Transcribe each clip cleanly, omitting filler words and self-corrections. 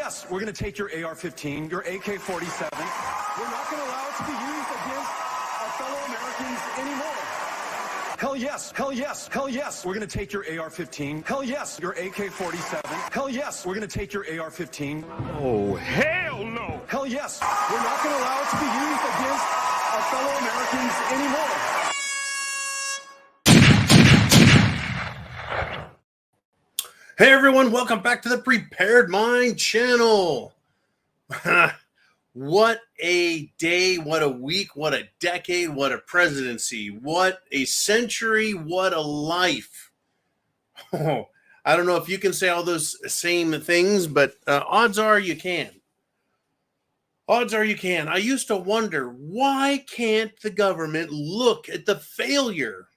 yes, we're going to take your AR-15, your AK-47. We're not going to allow it to be used against our fellow Americans anymore. Hell yes, hell yes, hell yes, we're going to take your AR-15. Hell yes, your AK-47. Hell yes, we're going to take your AR-15. Oh, hell no. Hell yes, we're not going to allow it to be used against our fellow Americans anymore. Hey everyone, welcome back to the Prepared Mind channel. What a day, what a week, what a decade, what a presidency, what a century, what a life. Oh, I don't know if you can say all those same things, but odds are you can. Odds are you can. I used to wonder, why can't the government look at the failure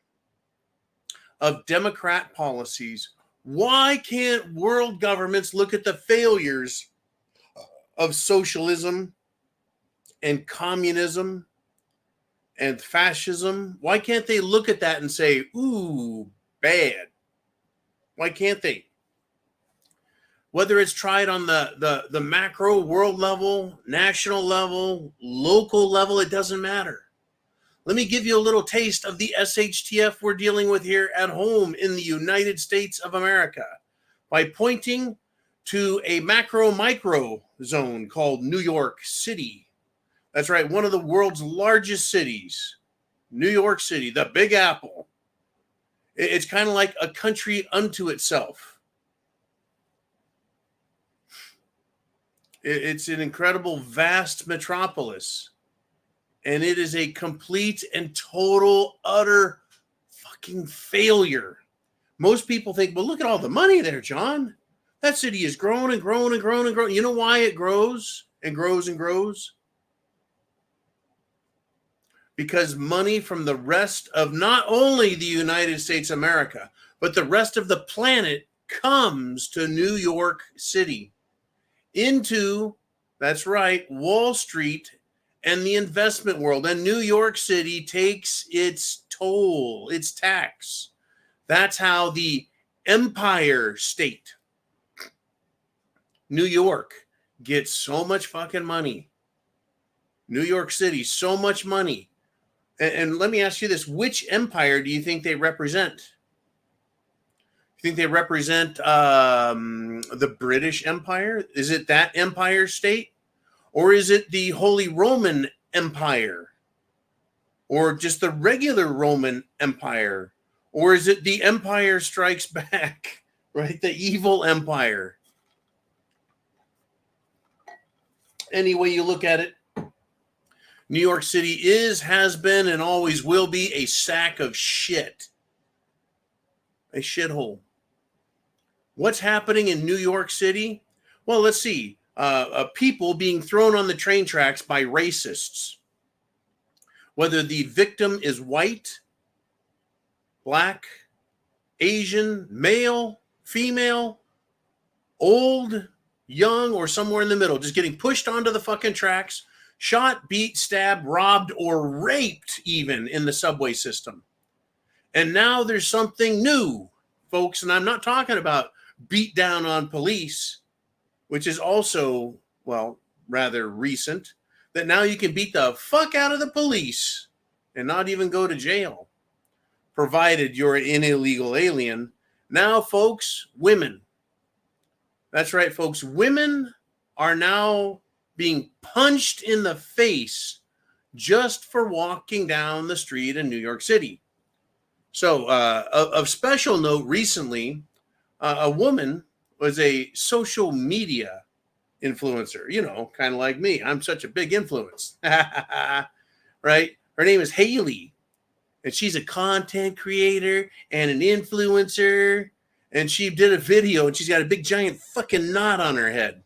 of Democrat policies? Why can't world governments look at the failures of socialism and communism and fascism? Why can't they look at that and say, ooh, bad? Why can't they? Whether it's tried on the macro world level, national level, local level, it doesn't matter. Let me give you a little taste of the SHTF we're dealing with here at home in the United States of America by pointing to a macro-micro zone called New York City. That's right, one of the world's largest cities, New York City, the Big Apple. It's kind of like a country unto itself. It's an incredible, vast metropolis. And it is a complete and total, utter fucking failure. Most people think, well, look at all the money there, John. That city is growing and growing and growing and growing. You know why it grows and grows and grows? Because money from the rest of not only the United States of America, but the rest of the planet comes to New York City. Into, that's right, Wall Street and the investment world. And New York City takes its toll, its tax. That's how the empire state, New York, gets so much fucking money. New York City, so much money. And let me ask you this, which empire do you think they represent? You think they represent the British Empire? Is it that empire state? Or is it the Holy Roman Empire? Or just the regular Roman Empire? Or is it the Empire Strikes Back, right? The evil empire. Any way you look at it, New York City is, has been, and always will be a sack of shit. A shithole. What's happening in New York City? Well, let's see. People being thrown on the train tracks by racists. Whether the victim is white, black, Asian, male, female, old, young, or somewhere in the middle, just getting pushed onto the fucking tracks, shot, beat, stabbed, robbed, or raped even in the subway system. And now there's something new, folks, and I'm not talking about beat down on police, which is also, well, rather recent, that now you can beat the fuck out of the police and not even go to jail, provided you're an illegal alien. Now, folks, women. That's right, folks. Women are now being punched in the face just for walking down the street in New York City. So, of special note recently, a woman was a social media influencer, you know, kind of like me. I'm such a big influence, right? Her name is Haley, and she's a content creator and an influencer, and she did a video, and she's got a big giant fucking knot on her head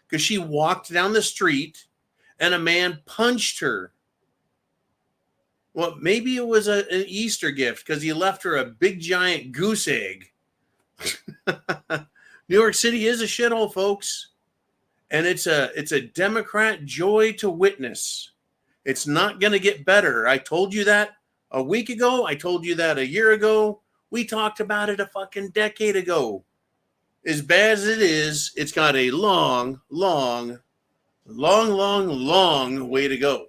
because she walked down the street, and a man punched her. Well, maybe it was an Easter gift because he left her a big giant goose egg. New York City is a shithole, folks, and it's a Democrat joy to witness. It's not going to get better. I told you that a week ago. I told you that a year ago. We talked about it a fucking decade ago. as bad as it is, it's got a long way to go.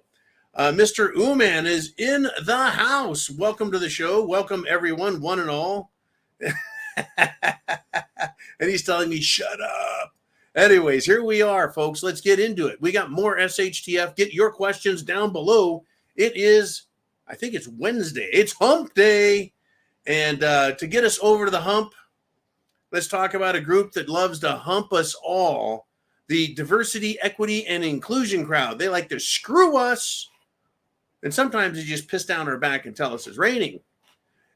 Mr. Uman is in the house. Welcome to the show. Welcome, everyone, one and all. And he's telling me, shut up. Anyways, here we are, folks. Let's get into it. We got more SHTF. Get your questions down below. It is, I think it's Wednesday. It's hump day. And to get us over to the hump, let's talk about a group that loves to hump us all. The diversity, equity, and inclusion crowd. They like to screw us. And sometimes they just piss down our back and tell us it's raining.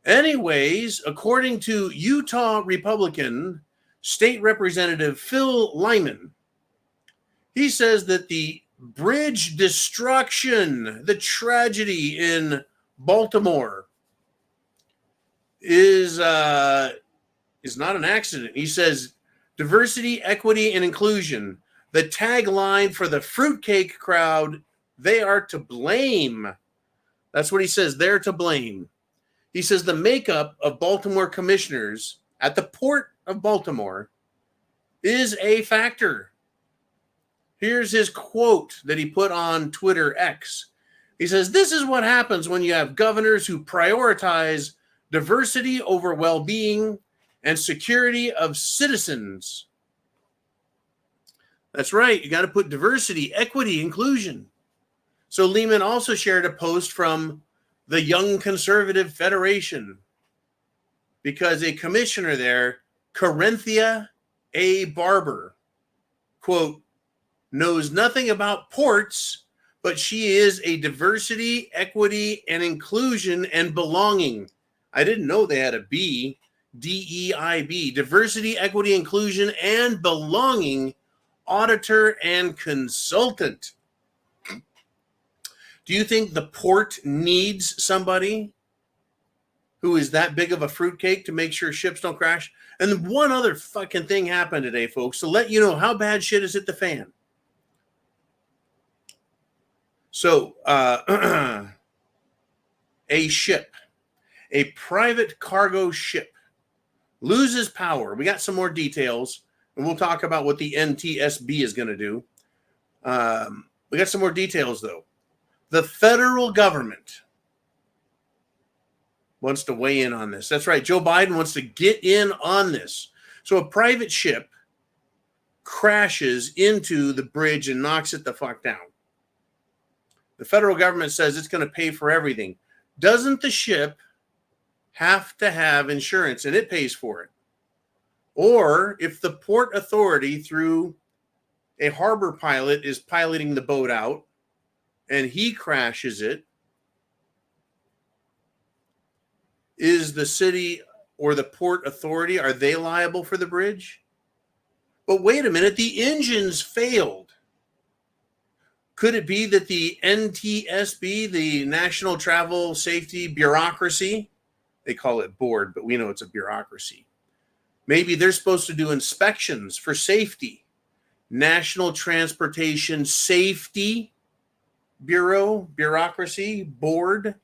Anyways, according to Utah Republican State Representative Phil Lyman, he says that the bridge destruction, the tragedy in Baltimore, is not an accident. He says diversity, equity, and inclusion, the tagline for the fruitcake crowd, they are to blame. That's what he says. They're to blame. He says the makeup of Baltimore commissioners at the Port of Baltimore is a factor. Here's his quote that he put on Twitter X. He says, this is what happens when you have governors who prioritize diversity over well-being and security of citizens. That's right. You got to put diversity, equity, inclusion. So Lehman also shared a post from the Young Conservative Federation because a commissioner there, Corinthia A. Barber, quote, knows nothing about ports, but she is a diversity, equity, and inclusion and belonging. I didn't know they had a B, DEIB, diversity, equity, inclusion, and belonging auditor and consultant. Do you think the port needs somebody who is that big of a fruitcake to make sure ships don't crash? And one other fucking thing happened today, folks, to let you know how bad shit is hit the fan. So, a ship, a private cargo ship, loses power. We got some more details, and we'll talk about what the NTSB is going to do. We got some more details, though. The federal government wants to weigh in on this. That's right. Joe Biden wants to get in on this. So a private ship crashes into the bridge and knocks it the fuck down. The federal government says it's going to pay for everything. Doesn't the ship have to have insurance and it pays for it? Or if the port authority through a harbor pilot is piloting the boat out and he crashes it, is the city or the port authority, are they liable for the bridge? But wait a minute, the engines failed. Could it be that the NTSB, the National Travel Safety Bureaucracy, they call it board, but we know it's a bureaucracy. Maybe they're supposed to do inspections for safety. National Transportation Safety Bureau, bureaucracy, board.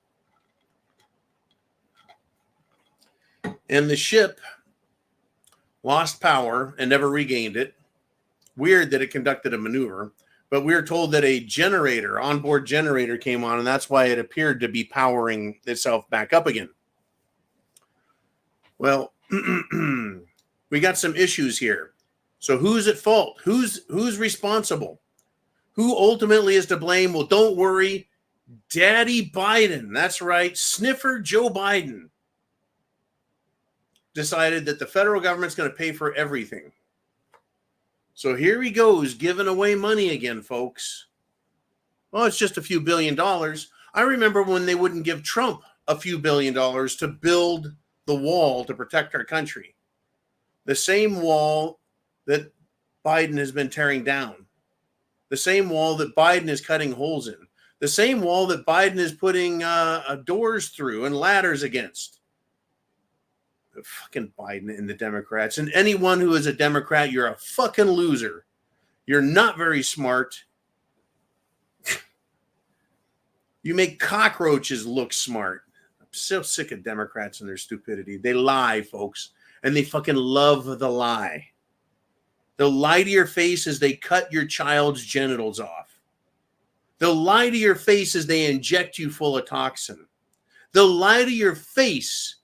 And the ship lost power and never regained it. Weird that it conducted a maneuver, but we were told that a generator, onboard generator came on, and that's why it appeared to be powering itself back up again. Well, we got some issues here. So who's at fault? Who's responsible? Who ultimately is to blame? Well, don't worry. Daddy Biden, that's right, sniffer Joe Biden, decided that the federal government's going to pay for everything. So here he goes, giving away money again, folks. Well, it's just a few $1 billion. I remember when they wouldn't give Trump a few $1 billion to build the wall to protect our country. The same wall that Biden has been tearing down. The same wall that Biden is cutting holes in. The same wall that Biden is putting doors through and ladders against. Fucking Biden and the Democrats. And anyone who is a Democrat, you're a fucking loser. You're not very smart. You make cockroaches look smart. I'm so sick of Democrats and their stupidity. They lie, folks. And they fucking love the lie. They'll lie to your face as they cut your child's genitals off. They'll lie to your face as they inject you full of toxin. They'll lie to your face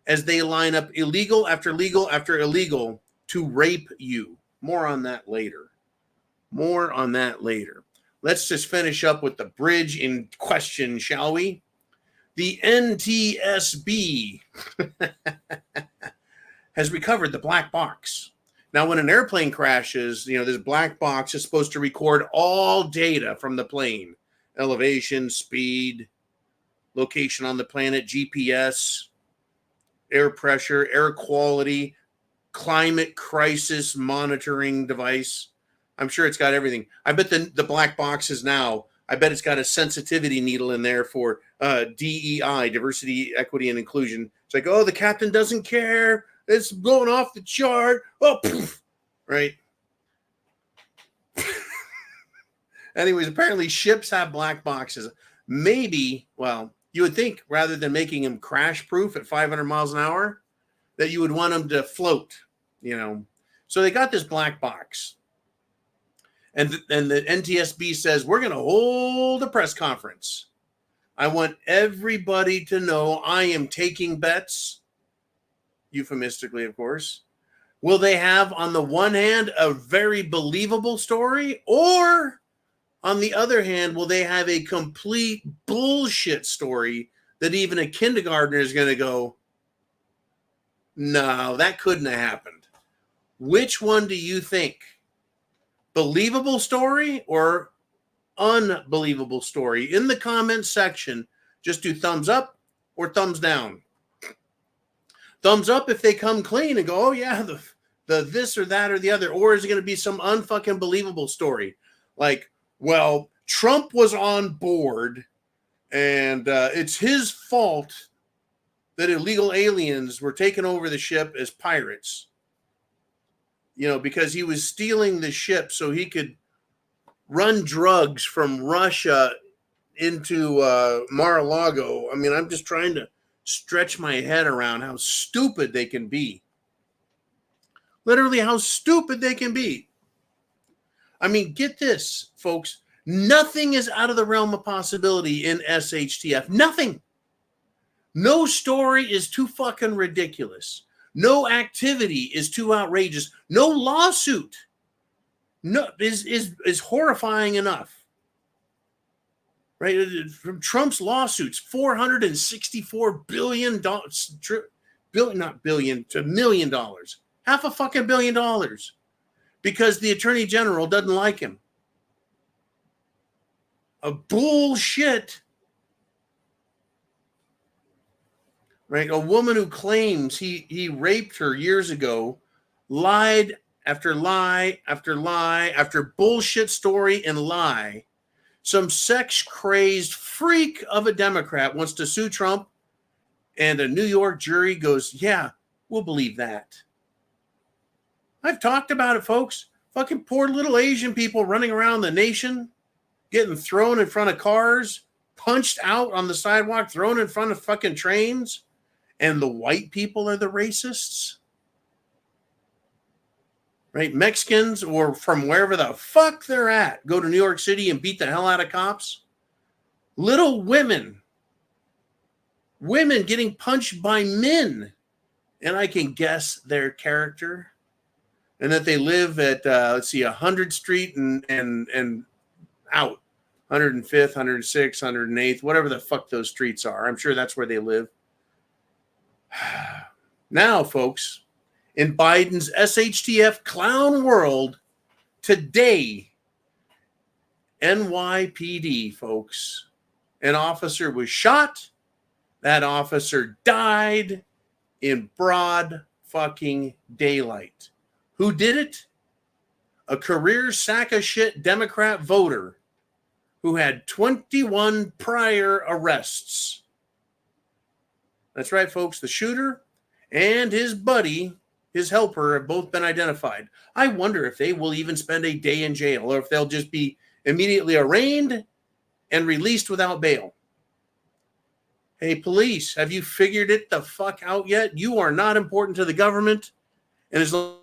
as they line up illegal after legal after illegal to rape you. More on that later. More on that later. Let's just finish up with the bridge in question, shall we? The NTSB has recovered the black box. Now, when an airplane crashes, this black box is supposed to record all data from the plane. Elevation, speed, location on the planet, GPS, air pressure, air quality, climate crisis monitoring device. I'm sure it's got everything. I bet the black boxes now, I bet it's got a sensitivity needle in there for DEI, diversity, equity, and inclusion. It's like, oh, the captain doesn't care. It's blowing off the chart. Oh, poof. Right? Anyways, apparently ships have black boxes. Maybe, well, you would think rather than making them crash proof at 500 miles an hour, that you would want them to float, So they got this black box. And the NTSB says, we're going to hold a press conference. I want everybody to know I am taking bets, euphemistically, of course. Will they have, on the one hand, a very believable story? Or, on the other hand, will they have a complete bullshit story that even a kindergartner is going to go, no, that couldn't have happened? Which one do you think? Believable story or unbelievable story? In the comments section, just do thumbs up or thumbs down. Thumbs up if they come clean and go, oh yeah, the this or that or the other. Or is it going to be some unfucking believable story? Like, well, Trump was on board and it's his fault that illegal aliens were taking over the ship as pirates. Because he was stealing the ship so he could run drugs from Russia into Mar-a-Lago. I mean, I'm just trying to stretch my head around how stupid they can be. Literally how stupid they can be. I mean, get this, folks. Nothing is out of the realm of possibility in SHTF. Nothing. No story is too fucking ridiculous. No activity is too outrageous. No lawsuit is horrifying enough. Right? From Trump's lawsuits, $464 billion, not billion, to $1 million. Half a fucking $1 billion. Because the attorney general doesn't like him. A bullshit. Right? A woman who claims he raped her years ago, lied after lie after lie after bullshit story and lie. Some sex-crazed freak of a Democrat wants to sue Trump, and a New York jury goes, yeah, we'll believe that. I've talked about it, folks. Fucking poor little Asian people running around the nation, getting thrown in front of cars, punched out on the sidewalk, thrown in front of fucking trains. And the white people are the racists, right? Mexicans or from wherever the fuck they're at go to New York City and beat the hell out of cops. Little women getting punched by men. And I can guess their character. And that they live at, 100th Street and out. 105th, 106th, 108th, whatever the fuck those streets are. I'm sure that's where they live. Now, folks, in Biden's SHTF clown world, today, NYPD, folks, an officer was shot. That officer died in broad fucking daylight. Who did it? A career sack of shit Democrat voter who had 21 prior arrests. That's right, folks. The shooter and his buddy, his helper, have both been identified. I wonder if they will even spend a day in jail or if they'll just be immediately arraigned and released without bail. Hey, police, have you figured it the fuck out yet? You are not important to the government. And as long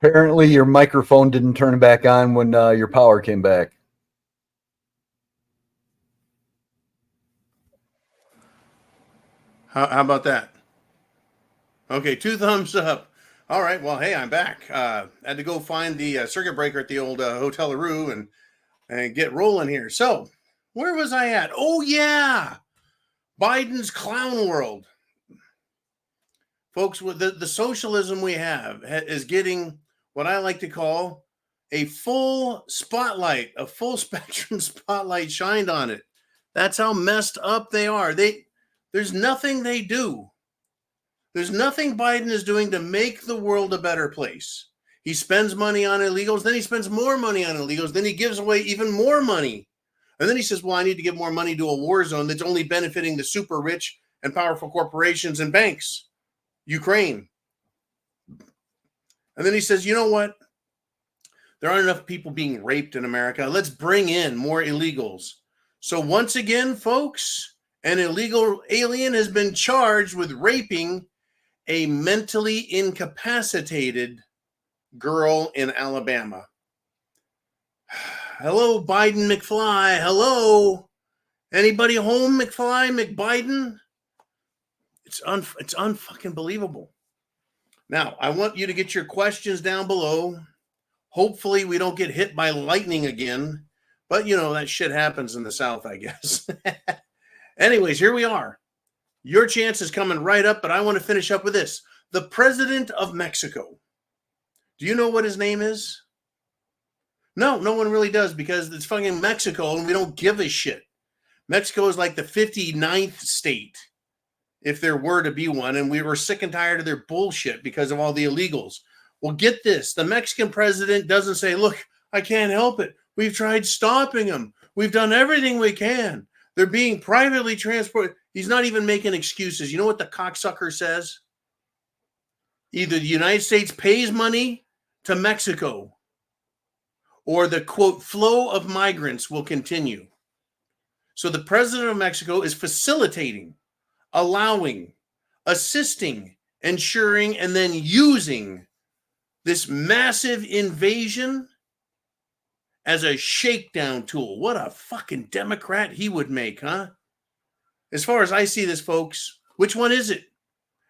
Apparently, your microphone didn't turn back on when your power came back. How about that? Okay, 2 thumbs up. All right, well, hey, I'm back. Had to go find the circuit breaker at the old Hotel LaRue and get rolling here. So, where was I at? Oh, yeah, Biden's clown world. Folks, with the socialism we have is getting what I like to call a full spotlight, a full spectrum spotlight shined on it. That's how messed up they are. There's nothing they do. There's nothing Biden is doing to make the world a better place. He spends money on illegals, then he spends more money on illegals, then he gives away even more money. And then he says, well, I need to give more money to a war zone that's only benefiting the super rich and powerful corporations and banks. Ukraine. And then he says, you know what? There aren't enough people being raped in America. Let's bring in more illegals. So once again, folks, an illegal alien has been charged with raping a mentally incapacitated girl in Alabama. Hello, Biden McFly. Hello. Anybody home, McFly, McBiden? It's unfucking believable. Now, I want you to get your questions down below. Hopefully, we don't get hit by lightning again. But, you know, that shit happens in the South, I guess. Anyways, here we are. Your chance is coming right up, but I want to finish up with this. The president of Mexico. Do you know what his name is? No one really does because it's fucking Mexico and we don't give a shit. Mexico is like the 59th state, if there were to be one, and we were sick and tired of their bullshit because of all the illegals. Well, get this. The Mexican president doesn't say, look, I can't help it. We've tried stopping them. We've done everything we can. They're being privately transported. He's not even making excuses. You know what the cocksucker says? Either the United States pays money to Mexico or the, quote, flow of migrants will continue. So the president of Mexico is facilitating, allowing, assisting, ensuring, and then using this massive invasion as a shakedown tool. What a fucking Democrat he would make, huh? As far as I see this, folks, which one is it?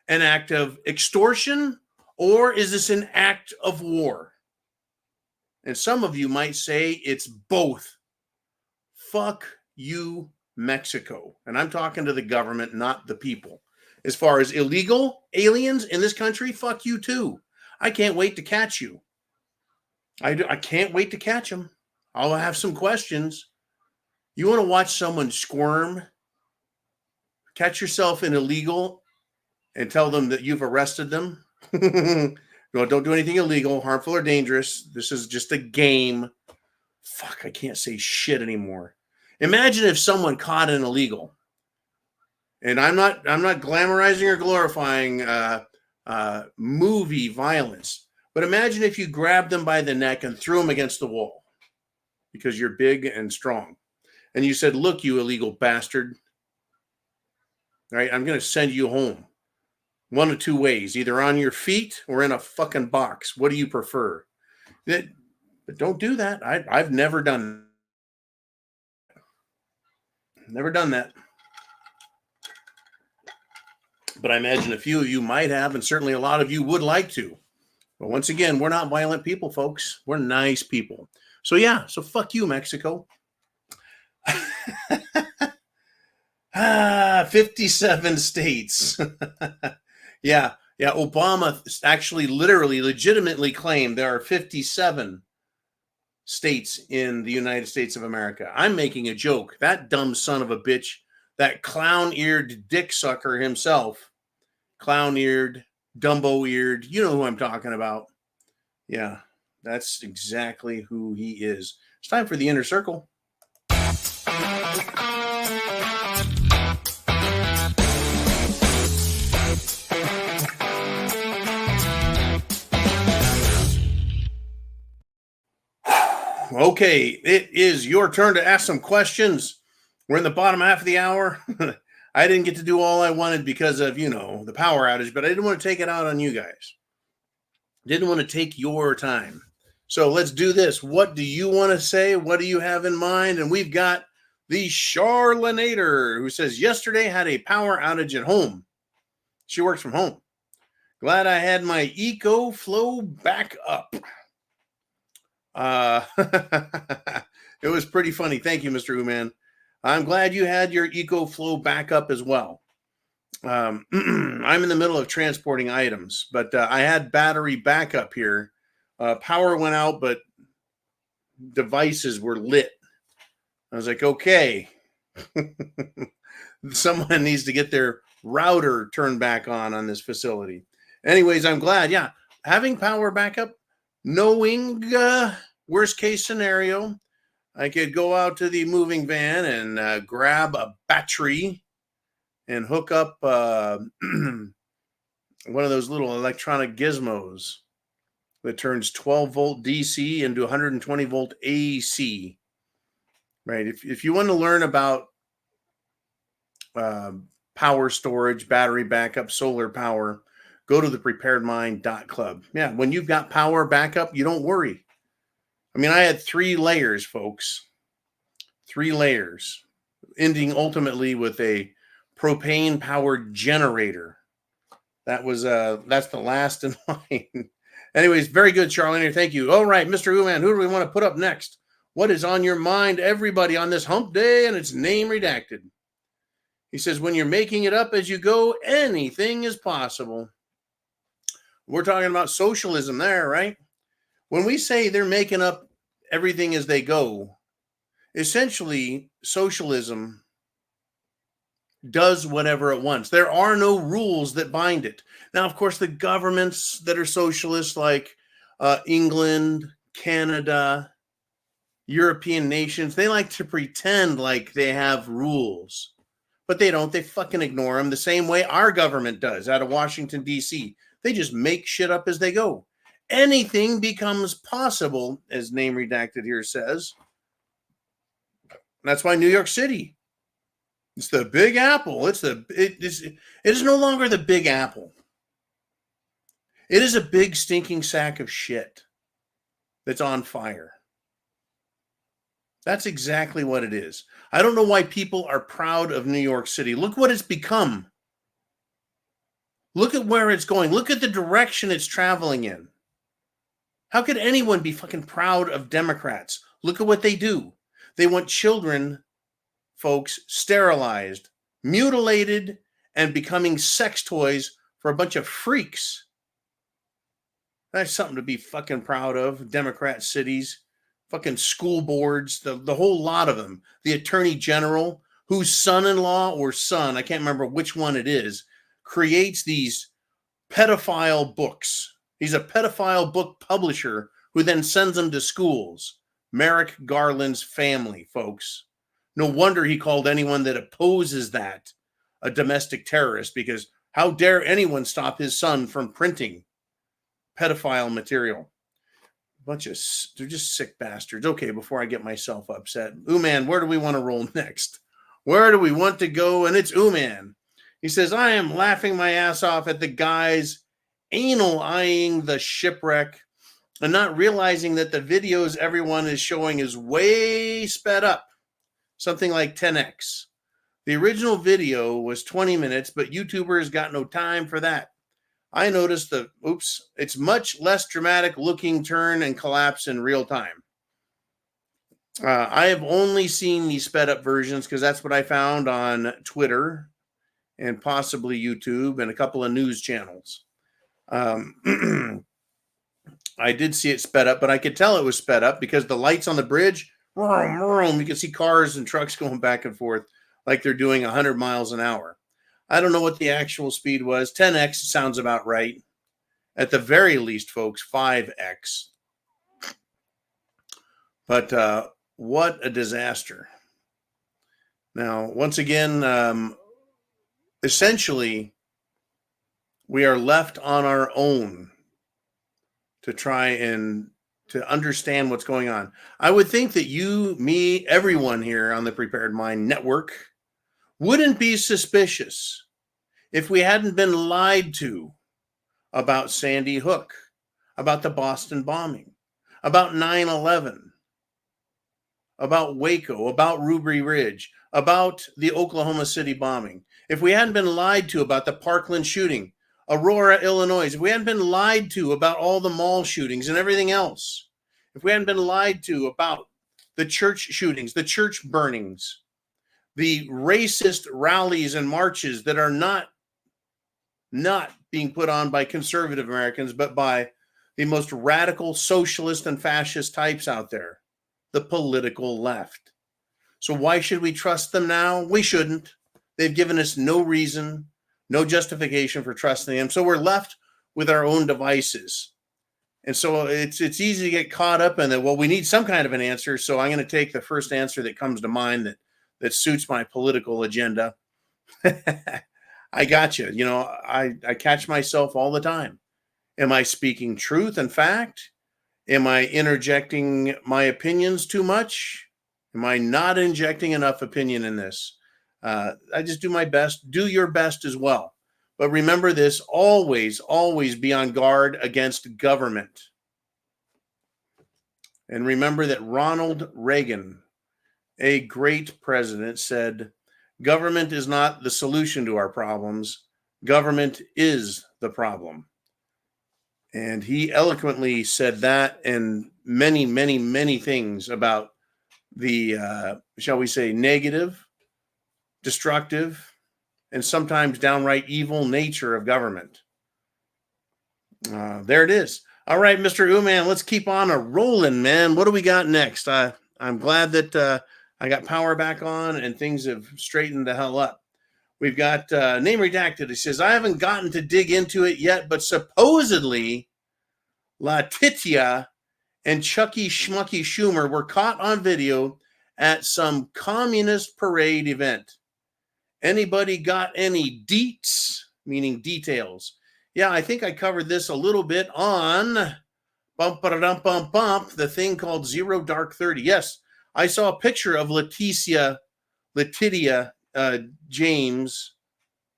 An act of extortion, or is this an act of war? And some of you might say it's both. Fuck you, Mexico. And I'm talking to the government, not the people. As far as illegal aliens in this country, fuck you too. I can't wait to catch you. I can't wait to catch them. I'll have some questions. You want to watch someone squirm? Catch yourself in illegal and tell them that you've arrested them. No, don't do anything illegal, harmful, or dangerous. This is just a game. Fuck, I can't say shit anymore. Imagine if someone caught an illegal. And I'm not glamorizing or glorifying movie violence. But imagine if you grabbed them by the neck and threw them against the wall because you're big and strong. And you said, look, you illegal bastard. All right, I'm going to send you home. One of two ways, either on your feet or in a fucking box. What do you prefer? But don't do that. I've never done that. Never done that. But I imagine a few of you might have, and certainly a lot of you would like to. But once again, we're not violent people, folks. We're nice people. So yeah, so fuck you, Mexico. 57 states. Yeah. Obama actually literally legitimately claimed there are 57 states in the United States of America. I'm making a joke. That dumb son of a bitch, that clown-eared dick sucker himself, clown-eared, Dumbo-eared, you know who I'm talking about. Yeah, that's exactly who he is. It's time for the Inner Circle. Okay, it is your turn to ask some questions. We're in the bottom half of the hour. I didn't get to do all I wanted because of, the power outage, but I didn't want to take it out on you guys. Didn't want to take your time. So let's do this. What do you want to say? What do you have in mind? And we've got the Charlanator, who says, yesterday had a power outage at home. She works from home. Glad I had my EcoFlow back up. It was pretty funny. Thank you, Mr. Uman. I'm glad you had your EcoFlow back up as well. I'm in the middle of transporting items, but I had battery backup here. Power went out, but devices were lit. I was like, okay, someone needs to get their router turned back on this facility. Anyways, I'm glad. Yeah, having power backup, knowing worst case scenario, I could go out to the moving van and grab a battery and hook up one of those little electronic gizmos that turns 12 volt DC into 120 volt AC. Right. If you want to learn about power storage, battery backup, solar power, go to the preparedmind.club. Yeah, when you've got power backup, you don't worry. I mean, I had 3 layers, folks. 3 layers, ending ultimately with a propane-powered generator. That's the last in line. Anyways, very good, Charlene. Thank you. All right, Mr. Uman, who do we want to put up next? What is on your mind, everybody, on this hump day, and its name redacted? He says, when you're making it up as you go, anything is possible. We're talking about socialism there, right? When we say they're making up everything as they go, essentially, socialism does whatever it wants. There are no rules that bind it. Now, of course, the governments that are socialist, like England, Canada, European nations, they like to pretend like they have rules, but they don't. They fucking ignore them the same way our government does out of Washington, D.C. They just make shit up as they go. Anything becomes possible, as name redacted here says. That's why New York City, it's the Big Apple. It is no longer the Big Apple. It is a big stinking sack of shit that's on fire. That's exactly what it is. I don't know why people are proud of New York City. Look what it's become. Look at where it's going. Look at the direction it's traveling in. How could anyone be fucking proud of Democrats? Look at what they do. They want children, folks, sterilized, mutilated, and becoming sex toys for a bunch of freaks. That's something to be fucking proud of. Democrat cities, fucking school boards, the whole lot of them. The attorney general, whose son-in-law or son, I can't remember which one it is, creates these pedophile books. He's a pedophile book publisher who then sends them to schools. Merrick Garland's family, folks. No wonder he called anyone that opposes that a domestic terrorist, because how dare anyone stop his son from printing pedophile material? They're just sick bastards. Okay, before I get myself upset. Uman, where do we want to roll next? Where do we want to go? And it's Uman. He says, I am laughing my ass off at the guys anal eyeing the shipwreck and not realizing that the videos everyone is showing is way sped up, something like 10x. The original video was 20 minutes, but YouTubers got no time for that. I noticed it's much less dramatic looking turn and collapse in real time. I have only seen the sped up versions because that's what I found on Twitter and possibly YouTube and a couple of news channels. I did see it sped up, but I could tell it was sped up because the lights on the bridge, you can see cars and trucks going back and forth like they're doing 100 miles an hour. I don't know what the actual speed was. 10x sounds about right. At the very least, folks, 5x. But what a disaster. Now, once again, essentially, we are left on our own to try and to understand what's going on. I would think that you, me, everyone here on the Prepared Mind Network wouldn't be suspicious if we hadn't been lied to about Sandy Hook. about the Boston bombing, about 9/11, about Waco, about Ruby Ridge, about the Oklahoma City bombing, if we hadn't been lied to about the Parkland shooting, Aurora, Illinois, if we hadn't been lied to about all the mall shootings and everything else, if we hadn't been lied to about the church shootings, the church burnings, the racist rallies and marches that are not being put on by conservative Americans, but by the most radical socialist and fascist types out there, the political left. So why should we trust them now? We shouldn't. They've given us no reason, no justification for trusting them. So we're left with our own devices. And so it's easy to get caught up in that. Well, we need some kind of an answer. So I'm going to take the first answer that comes to mind that suits my political agenda. I got you. You know, I catch myself all the time. Am I speaking truth and fact? Am I interjecting my opinions too much? Am I not injecting enough opinion in this? I just do my best. Do your best as well. But remember this, always, always be on guard against government. And remember that Ronald Reagan, a great president, said, government is not the solution to our problems. Government is the problem. And he eloquently said that and many, many, many things about the, shall we say, negative, destructive, and sometimes downright evil nature of government. There it is. All right, Mr. Ooman, let's keep on a rolling, man. What do we got next? I'm glad that I got power back on and things have straightened the hell up. We've got name redacted. He says, I haven't gotten to dig into it yet, but supposedly Letitia and Chucky Schmucky Schumer were caught on video at some communist parade event. Anybody got any deets, meaning details? Yeah, I think I covered this a little bit on the thing called Zero Dark 30. Yes, I saw a picture of Letitia James.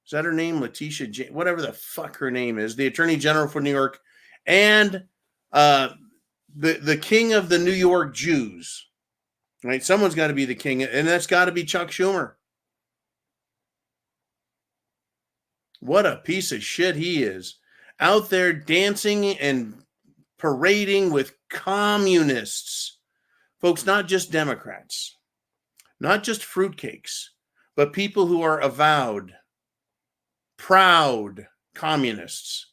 Is that her name? Letitia James, whatever the fuck her name is, the Attorney General for New York, and the king of the New York Jews. Right? Someone's got to be the king, and that's got to be Chuck Schumer. What a piece of shit he is. Out there dancing and parading with communists. Folks, not just Democrats, not just fruitcakes, but people who are avowed, proud communists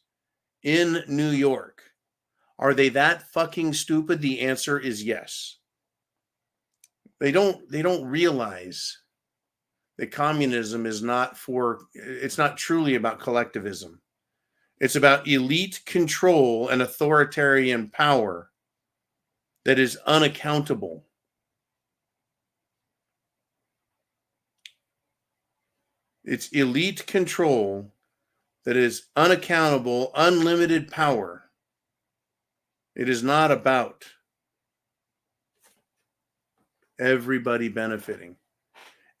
in New York. Are they that fucking stupid? The answer is yes. They don't realize that communism is it's not truly about collectivism. It's about elite control and authoritarian power that is unaccountable. It's elite control that is unaccountable, unlimited power. It is not about everybody benefiting.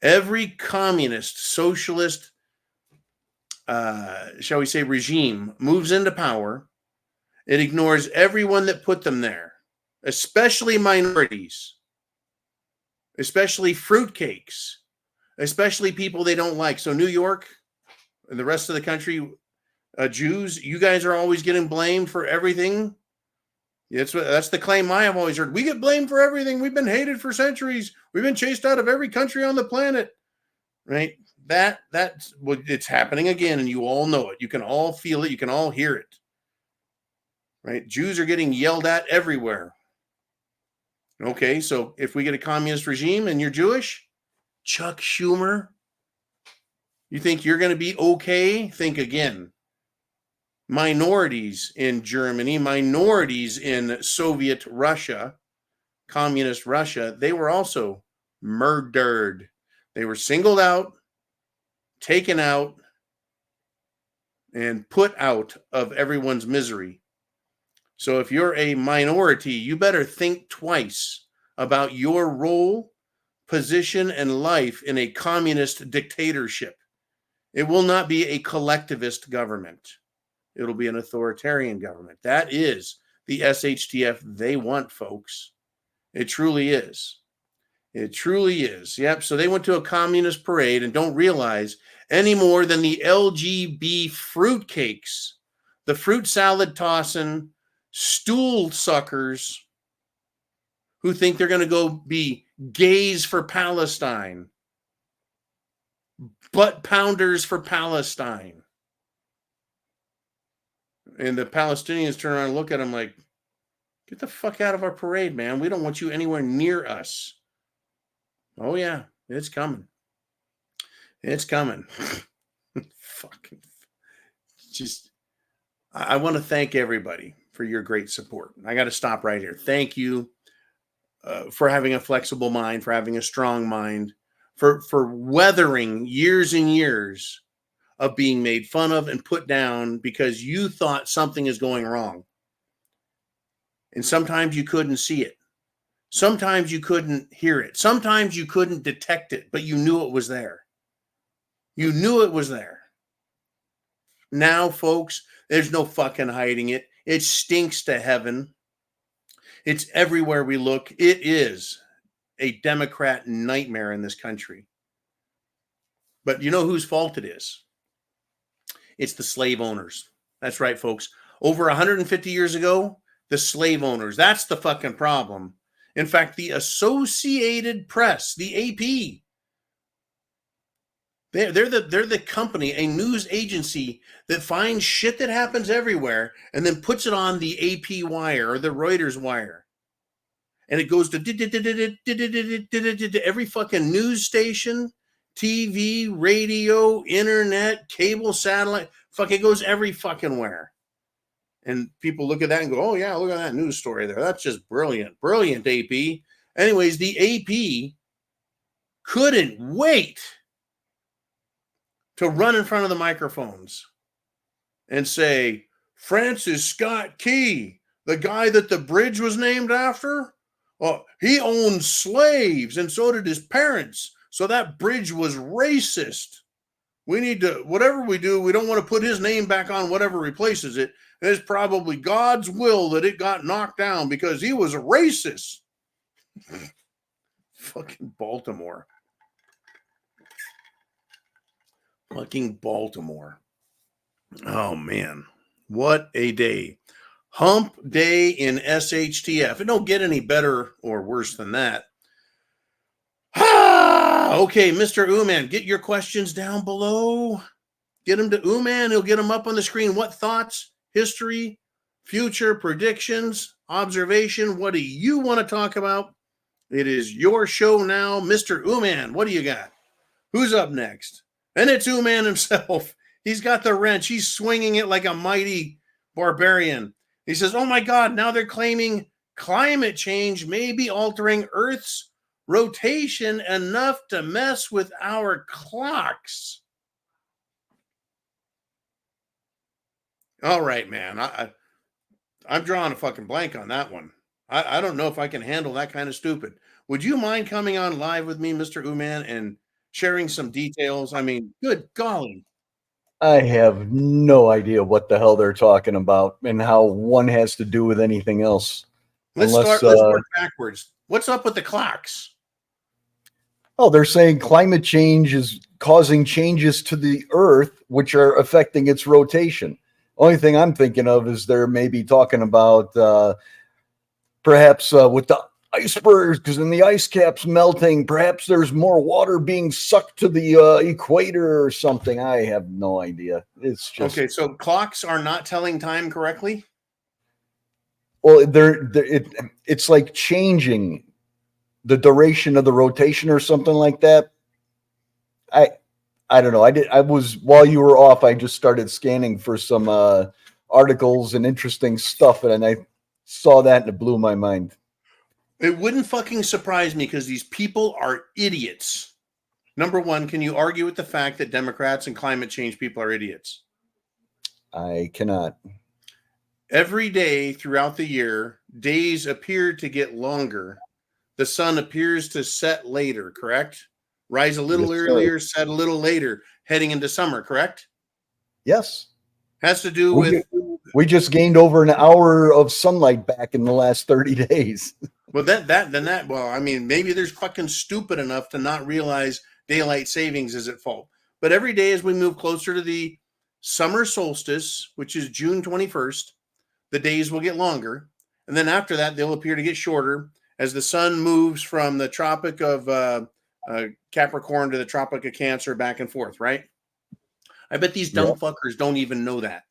Every communist, socialist, shall we say, regime moves into power. It ignores everyone that put them there, especially minorities, especially fruitcakes, especially people they don't like. So New York and the rest of the country, Jews, you guys are always getting blamed for everything. That's the claim I have always heard. We get blamed for everything. We've been hated for centuries. We've been chased out of every country on the planet. Right? That's it's happening again, and you all know it. You can all feel it. You can all hear it. Right? Jews are getting yelled at everywhere. Okay, so if we get a communist regime and you're Jewish, Chuck Schumer, you think you're going to be okay? Think again. Minorities in Germany, minorities in Soviet Russia, communist Russia, they were also murdered. They were singled out, taken out, and put out of everyone's misery. So if you're a minority, you better think twice about your role, position, and life in a communist dictatorship. It will not be a collectivist government. It'll be an authoritarian government. That is the SHTF they want, folks. It truly is. It truly is. Yep. So they went to a communist parade and don't realize any more than the LGB fruitcakes, the fruit salad tossing, stool suckers who think they're going to go be gays for Palestine, butt pounders for Palestine. And the Palestinians turn around and look at them like, get the fuck out of our parade, man. We don't want you anywhere near us. Oh, yeah, it's coming. It's coming. Fucking just, I want to thank everybody for your great support. I got to stop right here. Thank you for having a flexible mind, for having a strong mind, for weathering years and years of being made fun of and put down because you thought something is going wrong. And sometimes you couldn't see it. Sometimes you couldn't hear it. Sometimes you couldn't detect it, but you knew it was there. You knew it was there. Now, folks, there's no fucking hiding it. It stinks to heaven. It's everywhere we look. It is a Democrat nightmare in this country. But you know whose fault it is? It's the slave owners. That's right, folks. Over 150 years ago, the slave owners. That's the fucking problem. In fact, the Associated Press, the AP, they're the company, a news agency that finds shit that happens everywhere and then puts it on the AP wire or the Reuters wire. And it goes to every fucking news station, TV, radio, internet, cable, satellite. Fuck, it goes every fucking where. And people look at that and go, oh, yeah, look at that news story there. That's just brilliant. Brilliant, AP. Anyways, the AP couldn't wait to run in front of the microphones and say, Francis Scott Key, the guy that the bridge was named after, he owned slaves and so did his parents. So that bridge was racist. We need to, whatever we do, we don't want to put his name back on whatever replaces it. It's probably God's will that it got knocked down because he was a racist. Fucking Baltimore. Fucking Baltimore. Oh, man. What a day. Hump day in SHTF. It don't get any better or worse than that. Okay, Mr. Uman, get your questions down below. Get them to Uman. He'll get them up on the screen. What thoughts, history, future predictions, observation? What do you want to talk about? It is your show now. Mr. Uman, what do you got? Who's up next? And it's Uman himself. He's got the wrench. He's swinging it like a mighty barbarian. He says, oh my God, now they're claiming climate change may be altering Earth's rotation enough to mess with our clocks. All right, man. I'm drawing a fucking blank on that one. I don't know if I can handle that kind of stupid. Would you mind coming on live with me, Mr. Uman, and sharing some details? I mean, good golly. I have no idea what the hell they're talking about and how one has to do with anything else. Let's work backwards. What's up with the clocks? Oh, they're saying climate change is causing changes to the Earth, which are affecting its rotation. Only thing I'm thinking of is they're maybe talking about perhaps with the icebergs, because then the ice cap's melting. Perhaps there's more water being sucked to the equator or something. I have no idea. It's just okay. So clocks are not telling time correctly. Well, it's like changing the duration of the rotation or something like that. I don't know. I was while you were off, I just started scanning for some articles and interesting stuff, and I saw that and it blew my mind. It wouldn't fucking surprise me because these people are idiots. Number one, can you argue with the fact that Democrats and climate change people are idiots? I cannot. Every day throughout the year, days appear to get longer. The sun appears to set later, correct? Rise a little earlier, set a little later, heading into summer, correct? Yes. Has to do with We just gained over an hour of sunlight back in the last 30 days. Well, well, I mean, maybe there's fucking stupid enough to not realize daylight savings is at fault. But every day as we move closer to the summer solstice, which is June 21st, the days will get longer. And then after that, they'll appear to get shorter as the sun moves from the Tropic of Capricorn to the Tropic of Cancer, back and forth, right? I bet these dumb fuckers don't even know that.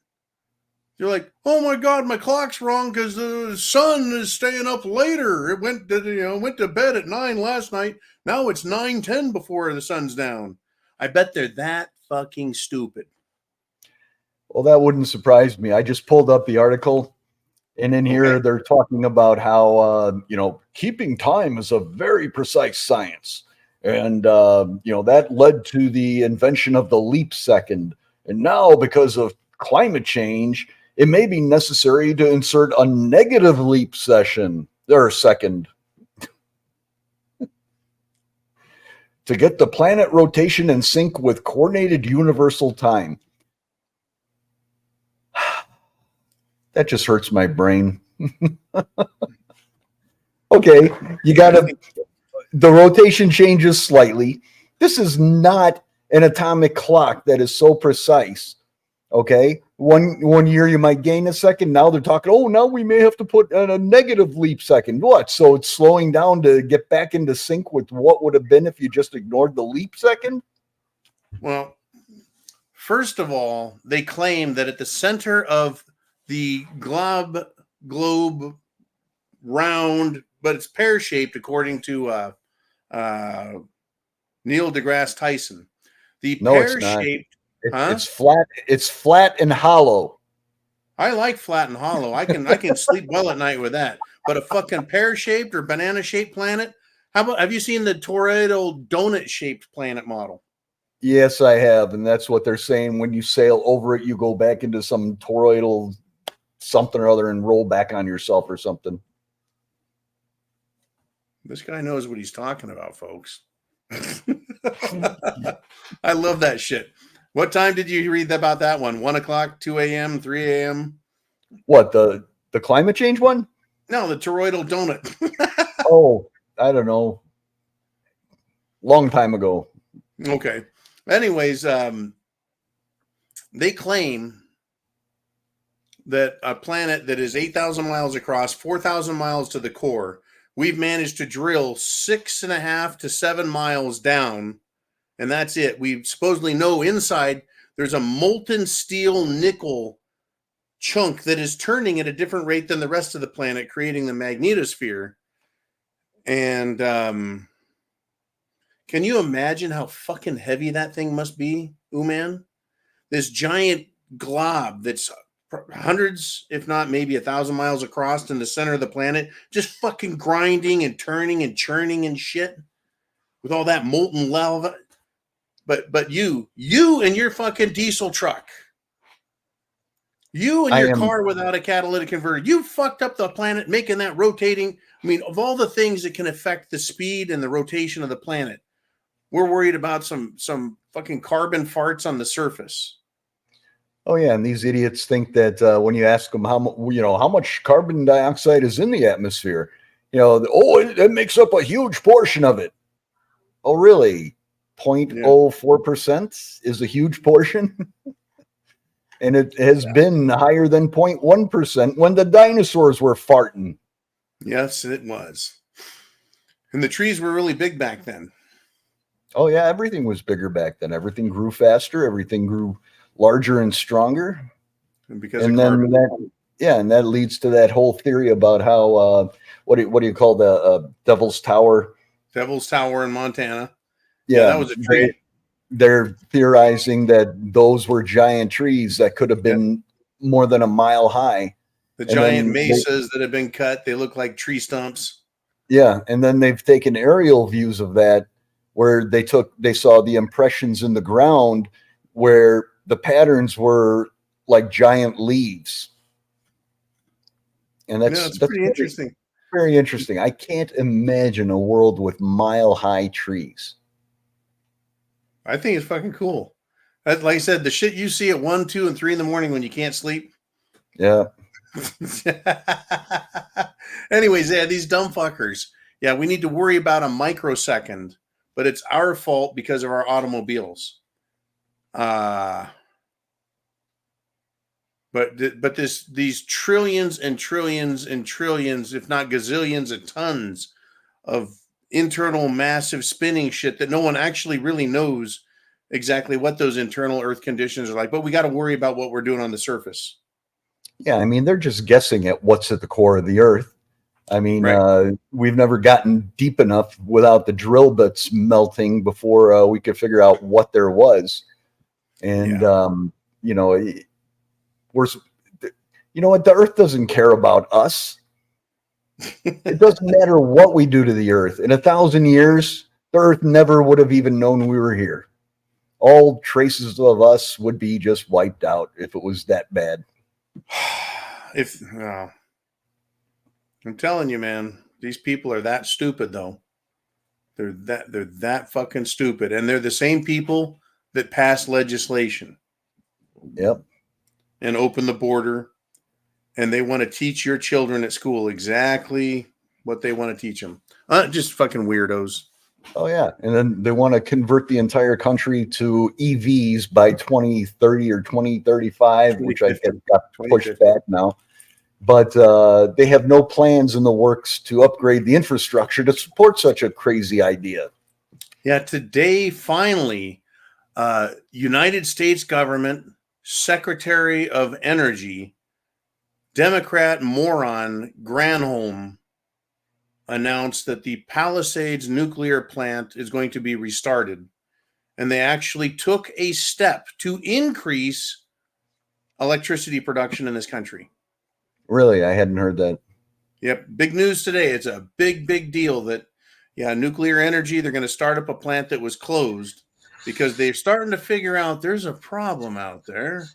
You're like, oh my God, my clock's wrong because the sun is staying up later. It went to bed at 9 last night. Now it's 9:10 before the sun's down. I bet they're that fucking stupid. Well, that wouldn't surprise me. I just pulled up the article, and in here they're talking about how keeping time is a very precise science, and that led to the invention of the leap second. And now, because of climate change, it may be necessary to insert a negative leap second to get the planet rotation in sync with coordinated universal time. That just hurts my brain. Okay, the rotation changes slightly. This is not an atomic clock that is so precise. Okay, one year you might gain a second. Now they're talking, now we may have to put a negative leap second. What? So it's slowing down to get back into sync with what would have been if you just ignored the leap second? Well, first of all, they claim that at the center of the globe round, but it's pear-shaped according to Neil deGrasse Tyson. Pear-shaped. It's flat. It's flat and hollow. I like flat and hollow. I can sleep well at night with that. But a fucking pear-shaped or banana-shaped planet? Have you seen the toroidal donut-shaped planet model? Yes, I have, and that's what they're saying. When you sail over it, you go back into some toroidal something or other and roll back on yourself or something. This guy knows what he's talking about, folks. I love that shit. What time did you read about that one? 1 o'clock, 2 a.m., 3 a.m.? What, the climate change one? No, the toroidal donut. I don't know. Long time ago. Okay. Anyways, they claim that a planet that is 8,000 miles across, 4,000 miles to the core, we've managed to drill 6.5 to 7 miles down. And that's it. We supposedly know inside there's a molten steel nickel chunk that is turning at a different rate than the rest of the planet, creating the magnetosphere. And can you imagine how fucking heavy that thing must be, Uman? This giant glob that's hundreds, if not maybe 1,000 miles across in the center of the planet, just fucking grinding and turning and churning and shit with all that molten lava. But you and your fucking diesel truck, you and your car without a catalytic converter, you fucked up the planet making that rotating. I mean, of all the things that can affect the speed and the rotation of the planet, we're worried about some fucking carbon farts on the surface. Oh yeah, and these idiots think that when you ask them how much carbon dioxide is in the atmosphere, it makes up a huge portion of it. Oh really? 0.04% is a huge portion. And it has been higher than 0.1% when the dinosaurs were farting. Yes, it was. And the trees were really big back then. Oh yeah, everything was bigger back then. Everything grew faster. Everything grew larger and stronger. And that leads to that whole theory about how what do you call the Devil's Tower? Devil's Tower in Montana. Yeah, that was a tree. They're theorizing that those were giant trees that could have been more than a mile high. The giant mesas that have been cut, they look like tree stumps. Yeah, and then they've taken aerial views of that where they saw the impressions in the ground where the patterns were like giant leaves. And that's pretty interesting. Very interesting. I can't imagine a world with mile-high trees. I think it's fucking cool. Like I said, the shit you see at 1, 2, and 3 in the morning when you can't sleep. Yeah. Anyways, yeah, these dumb fuckers. Yeah, we need to worry about a microsecond, but it's our fault because of our automobiles. But these trillions and trillions and trillions, if not gazillions of tons of internal massive spinning shit that no one actually really knows exactly what those internal Earth conditions are like. But we got to worry about what we're doing on the surface. Yeah, I mean, they're just guessing at what's at the core of the Earth. I mean, Right. we've never gotten deep enough without the drill bits melting before we could figure out what there was. And, you know, we're, you know what? The Earth doesn't care about us. It doesn't matter what we do to the Earth. In 1,000 years, the Earth never would have even known we were here. All traces of us would be just wiped out if it was that bad. I'm telling you, man, these people are that stupid, though. They're that fucking stupid, and they're the same people that pass legislation. Yep. And open the border, and they want to teach your children at school exactly what they want to teach them. Just fucking weirdos. Oh yeah, and then they want to convert the entire country to EVs by 2030 or 2035, which I guess got pushed back now. But they have no plans in the works to upgrade the infrastructure to support such a crazy idea. Yeah, today, finally, United States government, Secretary of Energy, Democrat moron Granholm announced that the Palisades nuclear plant is going to be restarted. And they actually took a step to increase electricity production in this country. Really? I hadn't heard that. Yep. Big news today. It's a big, big deal that, nuclear energy, they're going to start up a plant that was closed because they're starting to figure out there's a problem out there.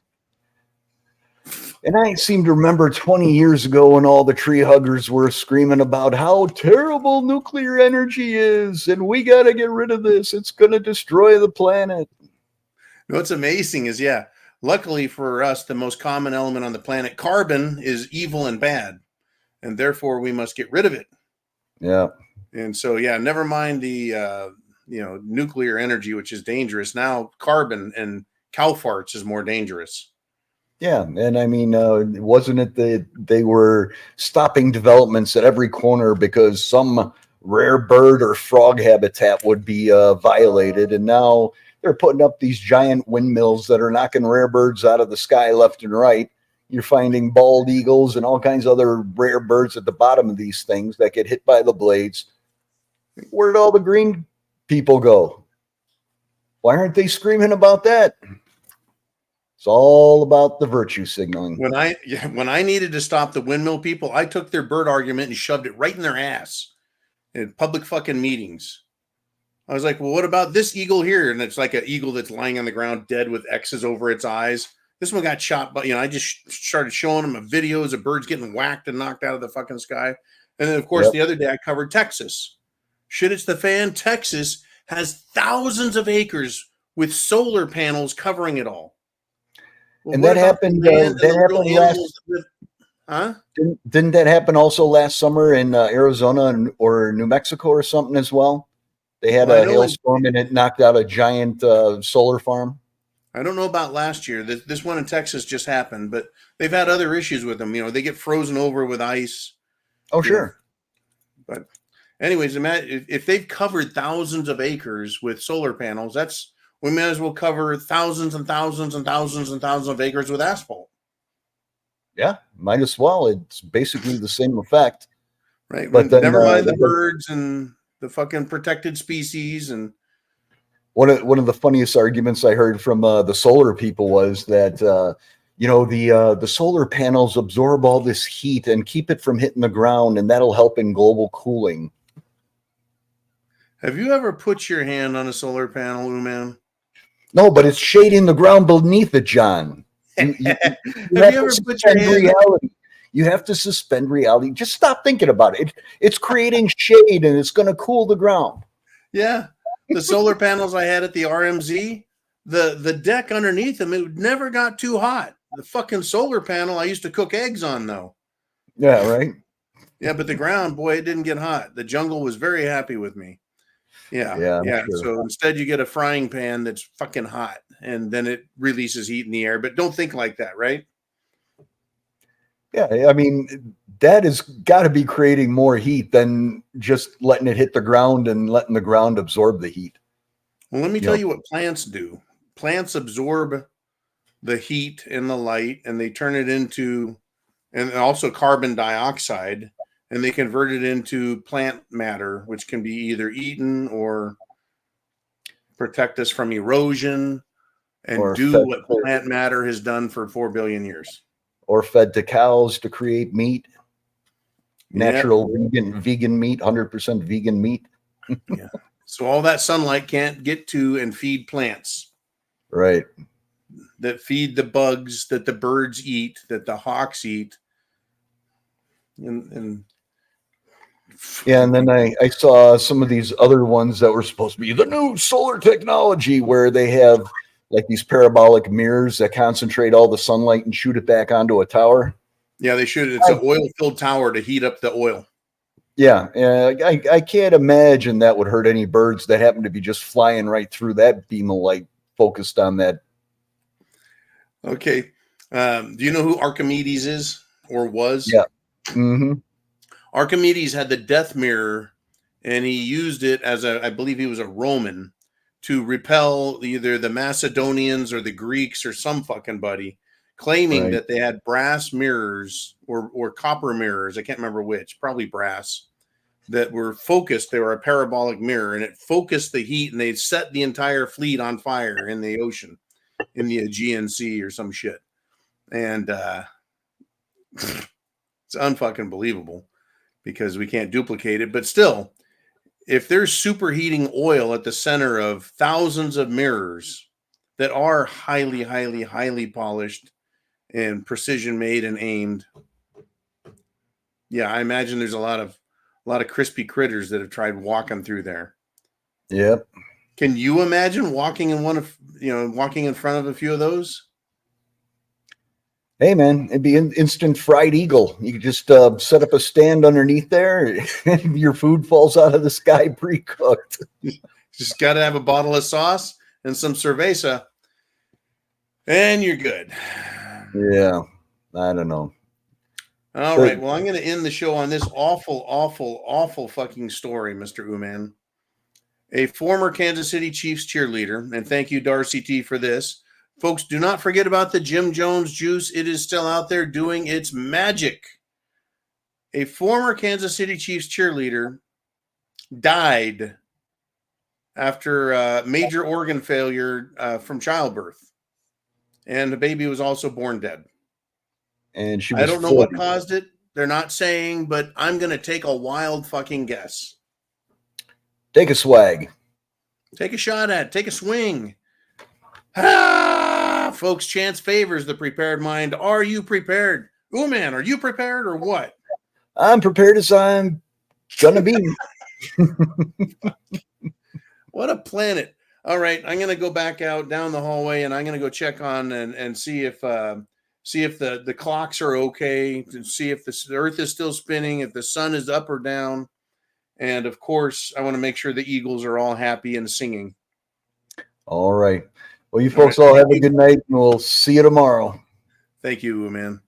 And I seem to remember 20 years ago when all the tree huggers were screaming about how terrible nuclear energy is and we got to get rid of this. It's going to destroy the planet. What's amazing is, luckily for us, the most common element on the planet, carbon, is evil and bad, and therefore we must get rid of it. Yeah. And so, never mind the, nuclear energy, which is dangerous. Now carbon and cow farts is more dangerous. Yeah, and I mean, wasn't it that they were stopping developments at every corner because some rare bird or frog habitat would be violated, and now they're putting up these giant windmills that are knocking rare birds out of the sky left and right. You're finding bald eagles and all kinds of other rare birds at the bottom of these things that get hit by the blades. Where'd all the green people go? Why aren't they screaming about that? It's all about the virtue signaling. When I needed to stop the windmill people, I took their bird argument and shoved it right in their ass in public fucking meetings. I was like, well, what about this eagle here? And it's like an eagle that's lying on the ground dead with X's over its eyes. This one got shot, but I just started showing them videos of birds getting whacked and knocked out of the fucking sky. And then, of course, the other day I covered Texas. Shit, it's the fan. Texas has thousands of acres with solar panels covering it all. Well, and that happened. Didn't that happen also last summer in Arizona or New Mexico or something as well? They had a hailstorm and it knocked out a giant solar farm. I don't know about last year. This one in Texas just happened, but they've had other issues with them. They get frozen over with ice. Oh, sure. But anyways, imagine if they've covered thousands of acres with solar panels, we may as well cover thousands and thousands and thousands and thousands of acres with asphalt. Yeah, might as well. It's basically the same effect. Right. But then, never mind the birds and the fucking protected species. And one of the funniest arguments I heard from the solar people was that, the solar panels absorb all this heat and keep it from hitting the ground, and that'll help in global cooling. Have you ever put your hand on a solar panel, man? No, but it's shading the ground beneath it, John. You have you ever put your hand? Reality. You have to suspend reality. Just stop thinking about it. It's creating shade and it's going to cool the ground. Yeah. The solar panels I had at the RMZ, the deck underneath them, it never got too hot. The fucking solar panel I used to cook eggs on, though. Yeah, right. Yeah, but the ground, boy, it didn't get hot. The jungle was very happy with me. Yeah, Yeah, I'm yeah. sure. So instead, you get a frying pan that's fucking hot, and then it releases heat in the air. But don't think like that, right? Yeah, I mean, that has got to be creating more heat than just letting it hit the ground and letting the ground absorb the heat. Well, let me tell you what plants do. Plants absorb the heat and the light, and they turn it into, and also carbon dioxide, and they convert it into plant matter, which can be either eaten or protect us from erosion and Or do fed, what plant matter has done for 4 billion years. or fed to cows to create meat, natural Yep. vegan meat, 100% vegan meat. Yeah. So all that sunlight can't get to and feed plants Right. that feed the bugs that the birds eat, that the hawks eat. And Yeah, and then I saw some of these other ones that were supposed to be the new solar technology where they have like these parabolic mirrors that concentrate all the sunlight and shoot it back onto a tower. yeah, they should. It's an oil-filled tower to heat up the oil. Yeah, I can't imagine that would hurt any birds that happen to be just flying right through that beam of light focused on that. Okay. Do you know who Archimedes is or was? Yeah. Mm-hmm. Archimedes had the death mirror, and he used it as I believe he was a Roman, to repel either the Macedonians or the Greeks or some fucking buddy, claiming that they had brass mirrors or copper mirrors. I can't remember which, probably brass, that were focused. They were a parabolic mirror, and it focused the heat, and they set the entire fleet on fire in the ocean, in the Aegean Sea or some shit. And it's unfucking believable because we can't duplicate it. But still, if there's superheating oil at the center of thousands of mirrors that are highly, highly, highly polished and precision made and aimed, yeah, I imagine there's a lot of crispy critters that have tried walking through there. Yep. Can you imagine walking in walking in front of a few of those? Hey, man, it'd be an instant fried eagle. You could just set up a stand underneath there, and your food falls out of the sky pre-cooked. Just got to have a bottle of sauce and some cerveza, and you're good. Yeah, I don't know. All right. Well, I'm going to end the show on this awful, awful, awful fucking story, Mr. Uman. A former Kansas City Chiefs cheerleader, and thank you, Darcy T, for this. Folks, do not forget about the Jim Jones juice. It is still out there doing its magic. A former Kansas City Chiefs cheerleader died after major organ failure from childbirth. And the baby was also born dead. And she was I don't know 40. what caused it. They're not saying, but I'm going to take a wild fucking guess. Take a swag. Take a shot at it. Take a swing. Ah, folks, chance favors the prepared mind. Are you prepared? Ooh, man, are you prepared or what? I'm prepared as I'm gonna be. What a planet. All right, I'm going to go back out down the hallway, and I'm going to go check on and see if the clocks are okay, to see if the earth is still spinning, if the sun is up or down. And of course, I want to make sure the Eagles are all happy and singing. All right. Well, you folks all have a good night, and we'll see you tomorrow. Thank you, man.